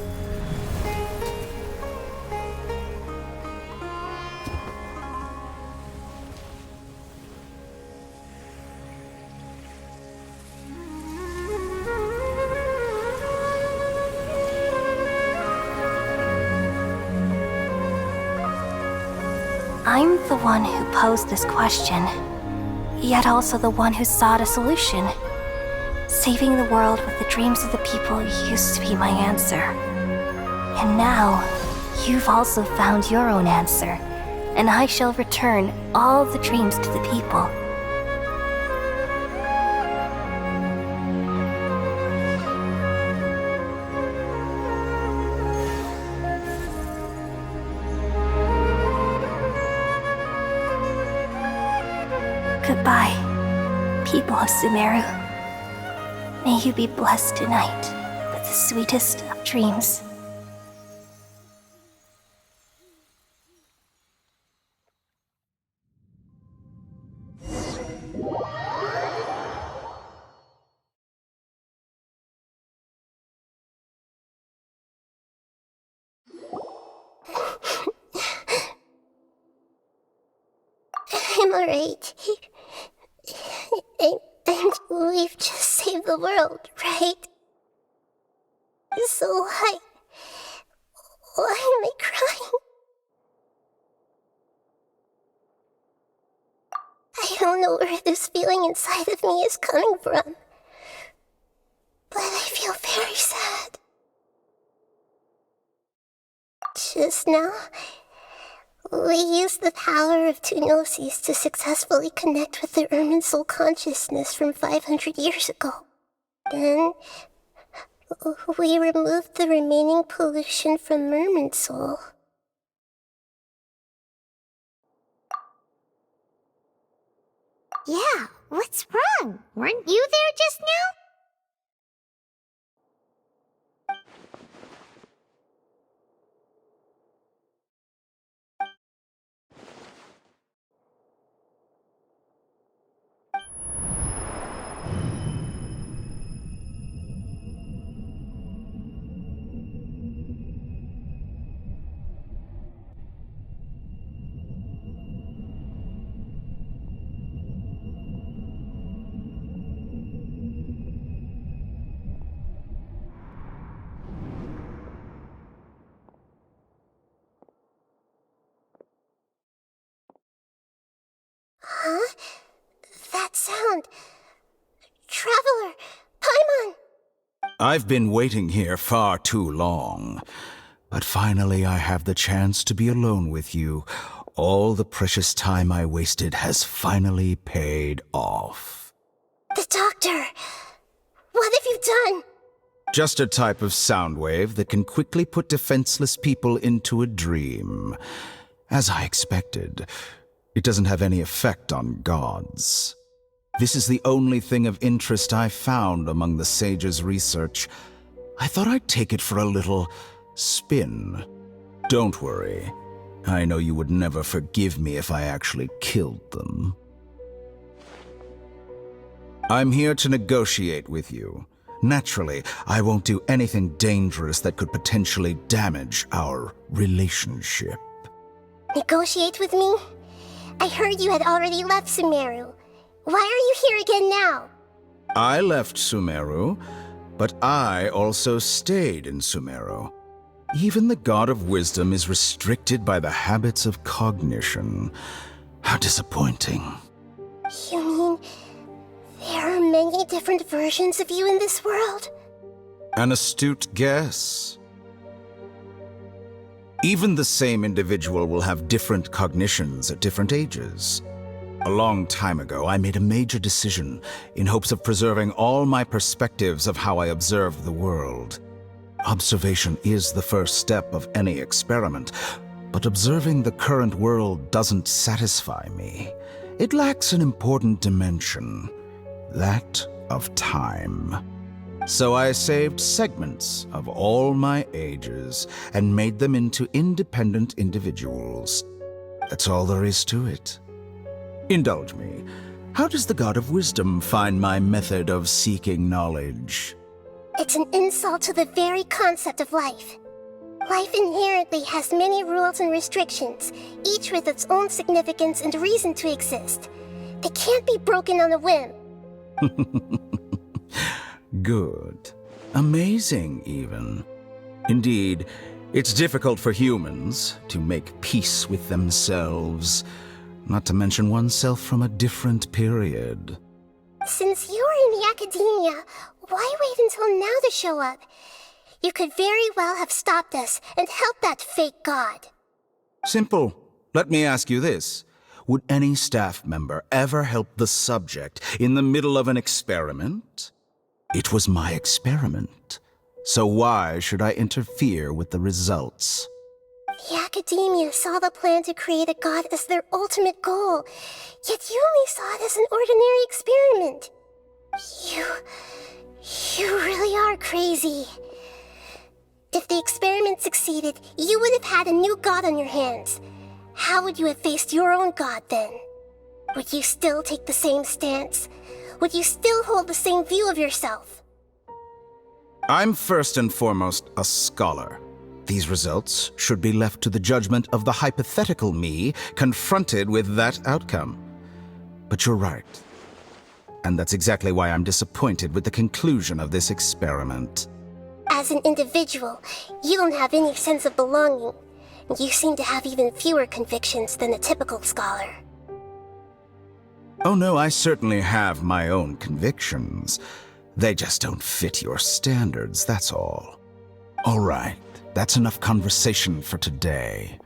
[SPEAKER 5] I'm the one who posed this question, yet also the one who sought a solution. Saving the world with the dreams of the people used to be my answer. And now, you've also found your own answer, and I shall return all the dreams to the people. Goodbye, people of Sumeru. May you be blessed tonight with the sweetest of dreams.
[SPEAKER 2] I'm alright. And we've just saved the world, right? So why am I crying? I don't know where this feeling inside of me is coming from, but I feel very sad. Just now, we used the power of 2 gnosis to successfully connect with the Irminsul consciousness from 500 years ago. Then, we removed the remaining pollution from Irminsul.
[SPEAKER 1] Yeah, what's wrong? Weren't you there just now?
[SPEAKER 2] Huh? That sound. Traveler! Paimon!
[SPEAKER 9] I've been waiting here far too long. But finally I have the chance to be alone with you. All the precious time I wasted has finally paid off.
[SPEAKER 2] The doctor! What have you done?
[SPEAKER 9] Just a type of sound wave that can quickly put defenseless people into a dream. As I expected, it doesn't have any effect on gods. This is the only thing of interest I found among the sage's research. I thought I'd take it for a little spin. Don't worry. I know you would never forgive me if I actually killed them. I'm here to negotiate with you. Naturally, I won't do anything dangerous that could potentially damage our relationship.
[SPEAKER 2] Negotiate with me? I heard you had already left Sumeru. Why are you here again now?
[SPEAKER 9] I left Sumeru, but I also stayed in Sumeru. Even the God of Wisdom is restricted by the habits of cognition. How disappointing.
[SPEAKER 2] You mean there are many different versions of you in this world?
[SPEAKER 9] An astute guess. Even the same individual will have different cognitions at different ages. A long time ago, I made a major decision in hopes of preserving all my perspectives of how I observed the world. Observation is the first step of any experiment, but observing the current world doesn't satisfy me. It lacks an important dimension, that of time. So I saved segments of all my ages and made them into independent individuals. That's all there is to it. Indulge me. How does the God of Wisdom find my method of seeking knowledge?
[SPEAKER 2] It's an insult to the very concept of life. Life inherently has many rules and restrictions, each with its own significance and reason to exist. They can't be broken on a whim.
[SPEAKER 9] Good. Amazing, even. Indeed, it's difficult for humans to make peace with themselves, not to mention oneself from a different period.
[SPEAKER 2] Since you're in the academia, why wait until now to show up? You could very well have stopped us and helped that fake god.
[SPEAKER 9] Simple. Let me ask you this. Would any staff member ever help the subject in the middle of an experiment? It was my experiment. So why should I interfere with the results?
[SPEAKER 2] The academia saw the plan to create a god as their ultimate goal, yet you only saw it as an ordinary experiment. You really are crazy. If the experiment succeeded, you would have had a new god on your hands. How would you have faced your own god then? Would you still take the same stance? Would you still hold the same view of yourself?
[SPEAKER 9] I'm first and foremost a scholar. These results should be left to the judgment of the hypothetical me confronted with that outcome. But you're right. And that's exactly why I'm disappointed with the conclusion of this experiment.
[SPEAKER 2] As an individual, you don't have any sense of belonging. You seem to have even fewer convictions than a typical scholar.
[SPEAKER 9] Oh no, I certainly have my own convictions. They just don't fit your standards, that's all. All right, That's enough conversation for today.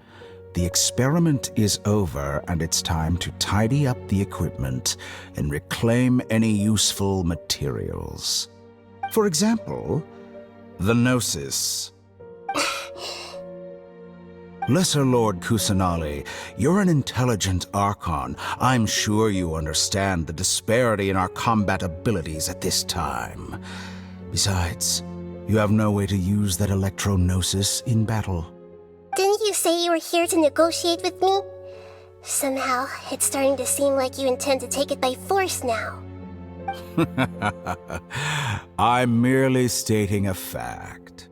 [SPEAKER 9] The experiment is over, and it's time to tidy up the equipment and reclaim any useful materials. For example, the Gnosis. Lesser Lord Kusanali, you're an intelligent Archon. I'm sure you understand the disparity in our combat abilities at this time. Besides, you have no way to use that Electro-Gnosis in battle.
[SPEAKER 2] Didn't you say you were here to negotiate with me? Somehow, it's starting to seem like you intend to take it by force now.
[SPEAKER 9] I'm merely stating a fact.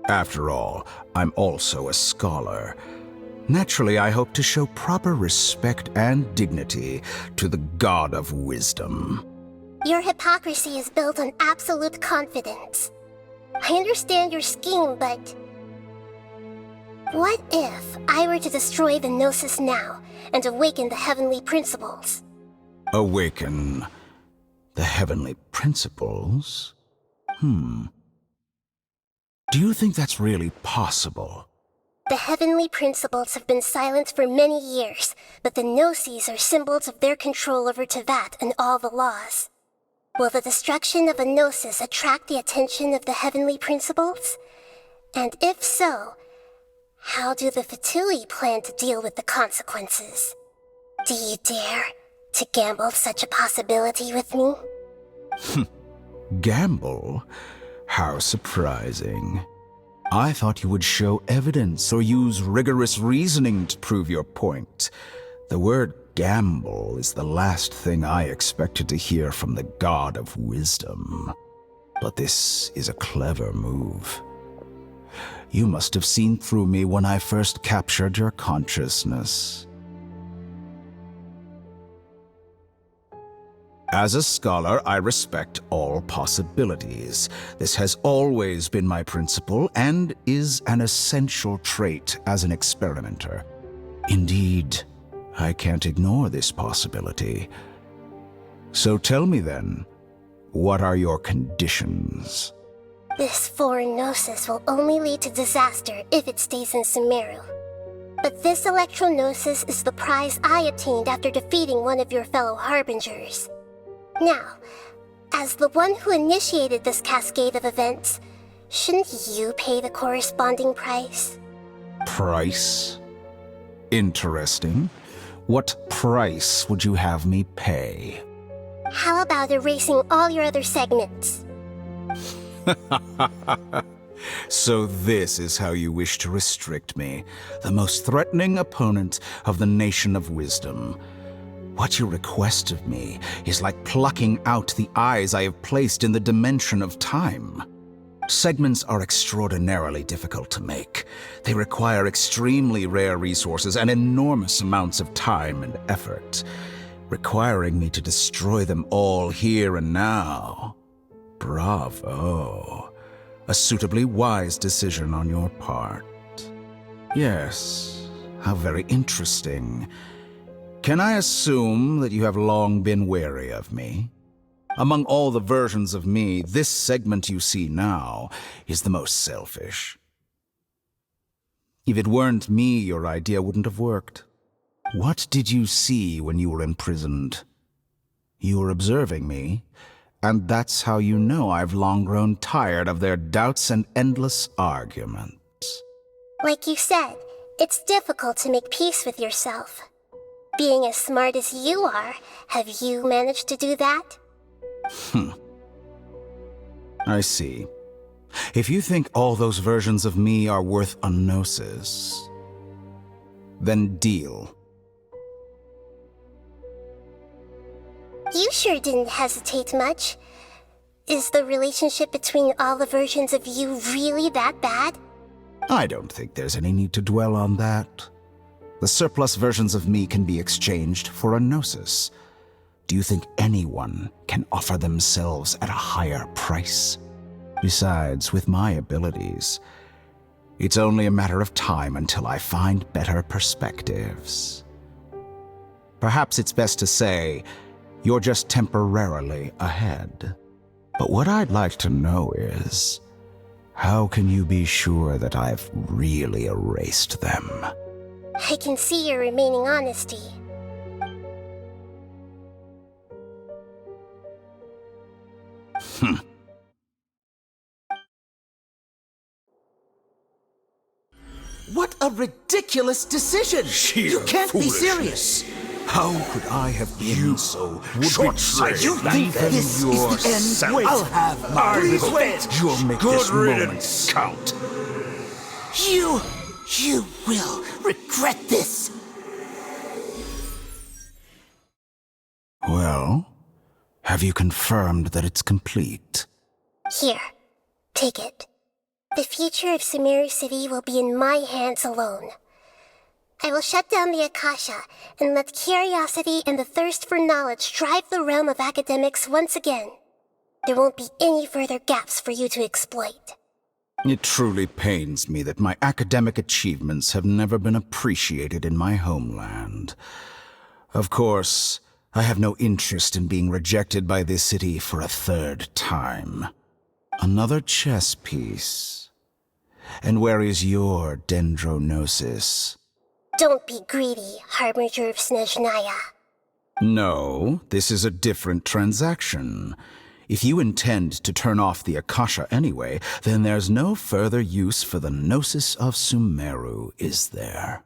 [SPEAKER 9] After all, I'm also a scholar. Naturally, I hope to show proper respect and dignity to the God of Wisdom.
[SPEAKER 2] Your hypocrisy is built on absolute confidence. I understand your scheme, but... what if I were to destroy the Gnosis now and awaken the heavenly principles?
[SPEAKER 9] Awaken the heavenly principles? Do you think that's really possible?
[SPEAKER 2] The heavenly principles have been silent for many years, but the Gnosis are symbols of their control over Teyvat and all the laws. Will the destruction of a Gnosis attract the attention of the heavenly principles? And if so, how do the Pt.2 plan to deal with the consequences? Do you dare to gamble such a possibility with me?
[SPEAKER 9] Gamble? How surprising. I thought you would show evidence or use rigorous reasoning to prove your point. The word gamble is the last thing I expected to hear from the God of Wisdom. But this is a clever move. You must have seen through me when I first captured your consciousness. As a scholar, I respect all possibilities. This has always been my principle and is an essential trait as an experimenter. Indeed, I can't ignore this possibility. So tell me then, what are your conditions?
[SPEAKER 2] This foreign Gnosis will only lead to disaster if it stays in Sumeru. But this Electro-Gnosis is the prize I obtained after defeating one of your fellow Harbingers. Now, as the one who initiated this cascade of events, shouldn't you pay the corresponding price?
[SPEAKER 9] Price? Interesting. What price would you have me pay?
[SPEAKER 2] How about erasing all your other segments?
[SPEAKER 9] So this is how you wish to restrict me, the most threatening opponent of the Nation of Wisdom. What you request of me is like plucking out the eyes I have placed in the dimension of time. Segments are extraordinarily difficult to make. They require extremely rare resources and enormous amounts of time and effort, requiring me to destroy them all here and now. Bravo. A suitably wise decision on your part. Yes, how very interesting. Can I assume that you have long been wary of me? Among all the versions of me, this segment you see now is the most selfish. If it weren't me, your idea wouldn't have worked. What did you see when you were imprisoned? You were observing me, and that's how you know I've long grown tired of their doubts and endless arguments.
[SPEAKER 2] Like you said, it's difficult to make peace with yourself. Being as smart as you are, have you managed to do that?
[SPEAKER 9] I see. If you think all those versions of me are worth a Gnosis, then deal.
[SPEAKER 2] You sure didn't hesitate much. Is the relationship between all the versions of you really that bad?
[SPEAKER 9] I don't think there's any need to dwell on that. The surplus versions of me can be exchanged for a Gnosis. Do you think anyone can offer themselves at a higher price? Besides, with my abilities, it's only a matter of time until I find better perspectives. Perhaps it's best to say, you're just temporarily ahead. But what I'd like to know is, How can you be sure that I've really erased them?
[SPEAKER 2] I can see your remaining honesty.
[SPEAKER 10] What a ridiculous decision! You can't be serious!
[SPEAKER 9] How could I have been so short-sighted?
[SPEAKER 10] You think this is the end? I'll have please wait!
[SPEAKER 9] You'll make this moment count.
[SPEAKER 10] You will regret this!
[SPEAKER 9] Well, have you confirmed that it's complete?
[SPEAKER 2] Here, take it. The future of Sumeru City will be in my hands alone. I will shut down the Akasha and let curiosity and the thirst for knowledge drive the realm of academics once again. There won't be any further gaps for you to exploit.
[SPEAKER 9] It truly pains me that my academic achievements have never been appreciated in my homeland. Of course, I have no interest in being rejected by this city for a third time. Another chess piece. And where is your dendronosis?
[SPEAKER 2] Don't be greedy, Harbinger of Snezhnaya.
[SPEAKER 9] No, this is a different transaction. If you intend to turn off the Akasha anyway, then there's no further use for the Gnosis of Sumeru, is there?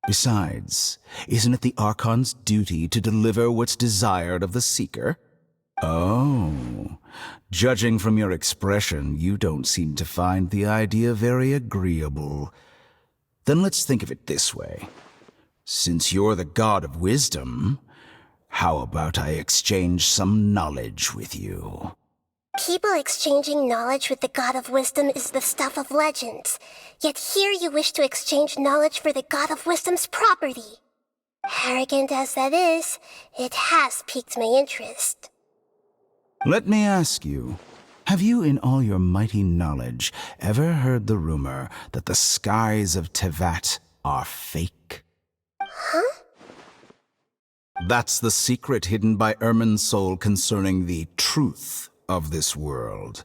[SPEAKER 9] Besides, isn't it the Archon's duty to deliver what's desired of the Seeker? Oh, judging from your expression, you don't seem to find the idea very agreeable. Then let's think of it this way. Since you're the god of wisdom, how about I exchange some knowledge with you?
[SPEAKER 2] People exchanging knowledge with the god of wisdom is the stuff of legends. Yet here you wish to exchange knowledge for the god of wisdom's property. Arrogant as that is, it has piqued my interest.
[SPEAKER 9] Let me ask you, have you in all your mighty knowledge ever heard the rumor that the skies of Tevat are fake?
[SPEAKER 2] Huh?
[SPEAKER 9] That's the secret hidden by Irminsul concerning the truth of this world.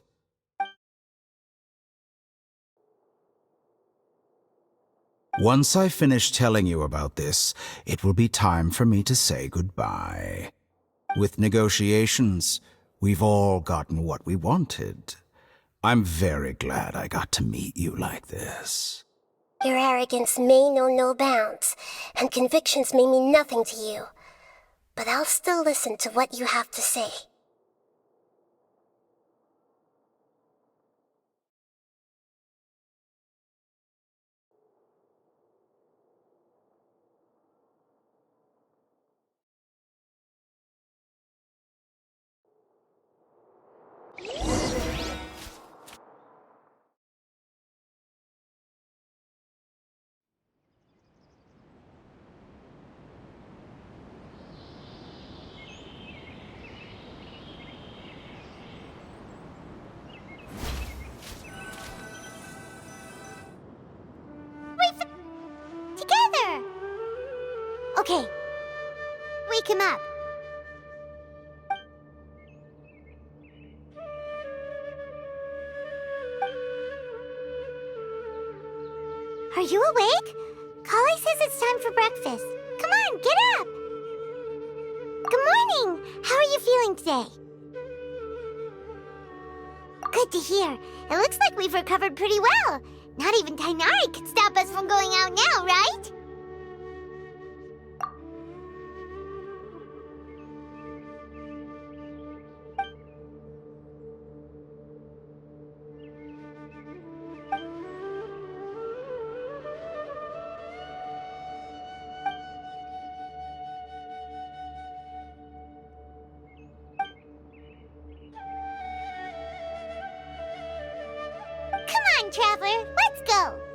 [SPEAKER 9] Once I finish telling you about this, it will be time for me to say goodbye. With negotiations, we've all gotten what we wanted. I'm very glad I got to meet you like this.
[SPEAKER 2] Your arrogance may know no bounds, and convictions may mean nothing to you. But I'll still listen to what you have to say.
[SPEAKER 1] Together! Okay. Wake him up. Are you awake? Kali says it's time for breakfast. Come on, get up! Good morning! How are you feeling today? Good to hear. It looks like we've recovered pretty well. Not even Tainari could stop us from going out now, right? Come on, Traveler, let's go!